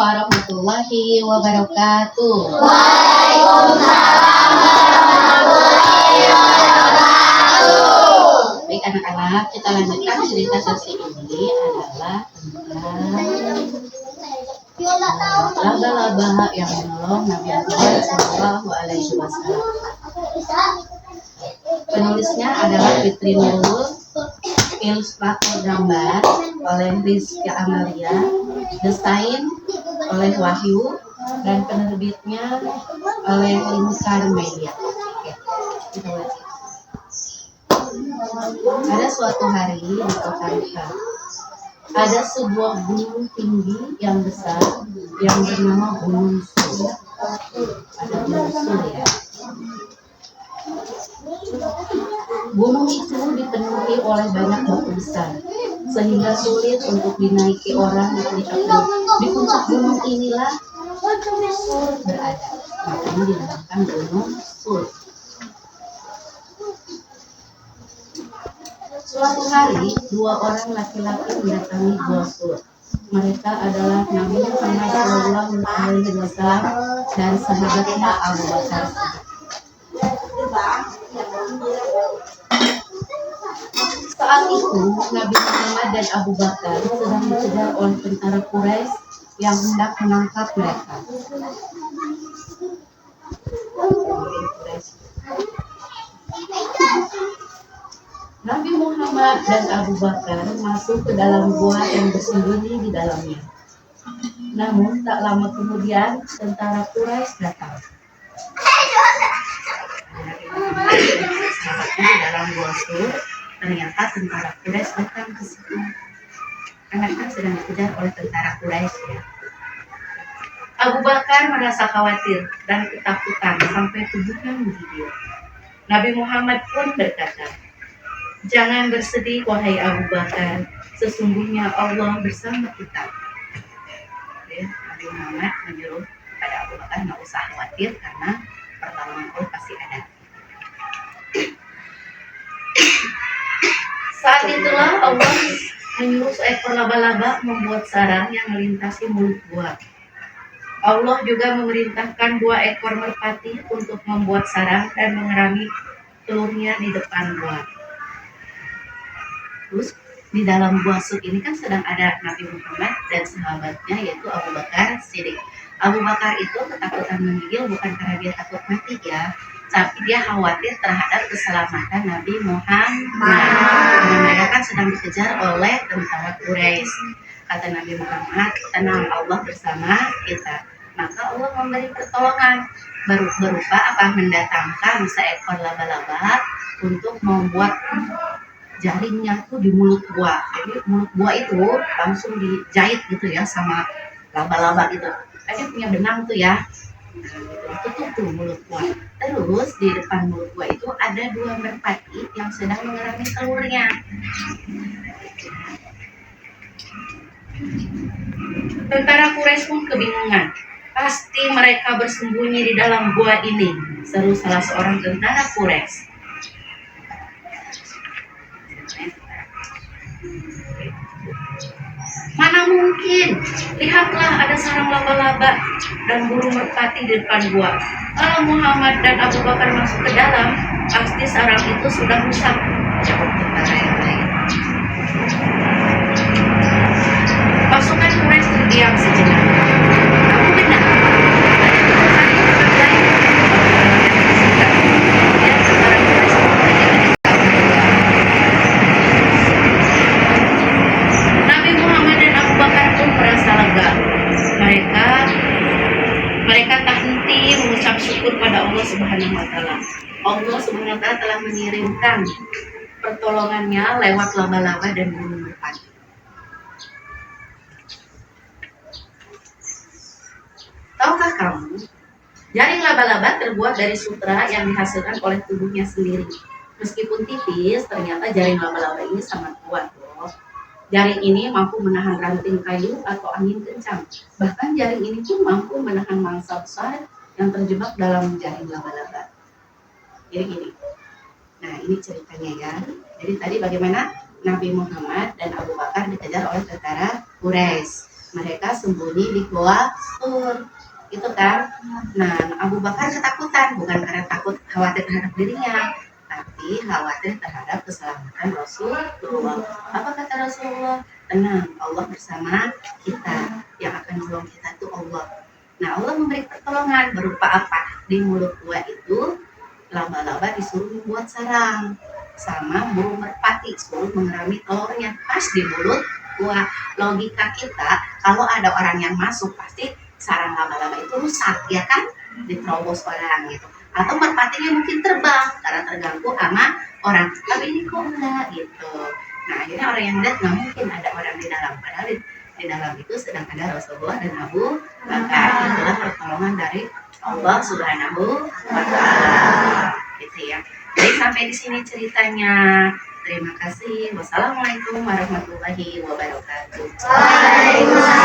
warahmatullahi wabarakatuh. Waalaikumsalam warahmatullahi wabarakatuh. Baik anak-anak, kita lanjutkan cerita sesi ini adalah tentang laba-laba yang menolong Nabi Muhammad SAW. Penulisnya adalah Fitri Nurul, ilustrator gambar oleh Rizky Amalia, desain oleh Wahyu, dan penerbitnya oleh Lingkar Media. Oke, kita baca. Ada suatu hari di kota Mekah, ada sebuah gunung tinggi yang besar yang bernama Gunung Sur. Ada Gunung Sur ya. Gunung itu dipenuhi oleh banyak batu besar, sehingga sulit untuk dinaiki orang di puncak. Di puncak gunung inilah Sur berada. Makanya dinamakan Gunung Sur. Suatu hari, dua orang laki-laki mendatangi Gua Sur. Mereka adalah Nabi Muhammad SAW dan sahabatnya Abu Bakar. Saat itu, Nabi Muhammad dan Abu Bakar sedang dikejar oleh tentara Quraisy yang hendak menangkap mereka. Nabi Muhammad dan Abu Bakar masuk ke dalam gua yang bersembunyi di dalamnya. Namun tak lama kemudian tentara Quraisy datang. Sahabatnya di dalam gua Sur, ternyata tentara Quraisy datang ke situ. Anaknya sedang dikejar oleh tentara Quraisy ya. Abu Bakar merasa khawatir dan ketakutan sampai tubuhnya menggigil. Nabi Muhammad pun berkata, "Jangan bersedih wahai Abu Bakar, sesungguhnya Allah bersama kita." Nabi Muhammad menyuruh pada Abu Bakar nggak usah khawatir karena pertolongan Allah pasti ada. Saat itulah Allah menyuruh seekor laba-laba membuat sarang yang melintasi mulut gua. Allah juga memerintahkan 2 ekor merpati untuk membuat sarang dan mengerami telurnya di depan gua. Terus di dalam gua Sur ini kan sedang ada Nabi Muhammad dan sahabatnya yaitu Abu Bakar Siddiq. Abu Bakar itu ketakutan menggigil bukan karena dia takut mati ya, tapi dia khawatir terhadap keselamatan Nabi Muhammad. Karena mereka kan sedang dikejar oleh tentara Quraisy. Kata Nabi Muhammad, tenang, Allah bersama kita. Maka Allah memberi pertolongan berupa apa? Mendatangkan seekor laba-laba untuk membuat jaringnya tuh di mulut buah. Jadi mulut buah itu langsung dijahit gitu ya sama laba-laba gitu. Dia punya benang tuh ya. Tutup tuh mulut buah. Terus di depan mulut buah itu ada 2 merpati yang sedang mengerami telurnya. Tentara Quraisy pun kebingungan. Pasti mereka bersembunyi di dalam gua ini, seru salah seorang tentara Quraisy. Mana mungkin, lihatlah ada sarang laba-laba dan burung merpati di depan gua. Kalau Muhammad dan Abu Bakar masuk ke dalam, pasti sarang itu sudah rusak, jawab tentara yang lain. Pasukan Quraisy terdiam sejenak. Kamu benar, mereka tak henti mengucap syukur pada Allah Subhanahu wa Ta'ala. Allah Subhanahu wa Ta'ala telah mengirimkan pertolongannya lewat laba-laba dan burung merpati. Tahukah kamu, jaring laba-laba terbuat dari sutra yang dihasilkan oleh tubuhnya sendiri. Meskipun tipis, ternyata jaring laba-laba ini sangat kuat loh. Jaring ini mampu menahan ranting kayu atau angin kencang. Bahkan jaring ini pun mampu menahan mangsa besar yang terjebak dalam jaring laba-laba. Jadi gini. Nah, ini ceritanya ya. Jadi tadi bagaimana Nabi Muhammad dan Abu Bakar dikejar oleh tentara Quraisy. Mereka sembunyi di gua Sur, gitu kan. Nah, Abu Bakar ketakutan, bukan karena takut khawatir terhadap dirinya, tapi khawatir terhadap keselamatan Rasulullah. Apa kata Rasulullah? Tenang, Allah bersama kita, yang akan menolong kita itu Allah. Nah, Allah memberi pertolongan berupa apa? Di mulut gua itu laba-laba disuruh membuat sarang, sama burung merpati suruh mengerami telurnya pas di mulut gua. Logika kita, kalau ada orang yang masuk pasti sarang laba-laba itu rusak, ya kan? Diterobos orang gitu. Atau merpatinya mungkin terbang karena terganggu sama orang. Tapi ini kok enggak gitu. Nah, akhirnya orang yang lihat nggak mungkin ada orang di dalam. Padahal di dalam itu sedang ada Rasulullah dan Abu Bakar. Itulah pertolongan dari Allah Subhanahu wa Ta'ala. Gitu ya. Baik, sampai di sini ceritanya. Terima kasih. Wassalamualaikum warahmatullahi wabarakatuh. Waalaikumsalam.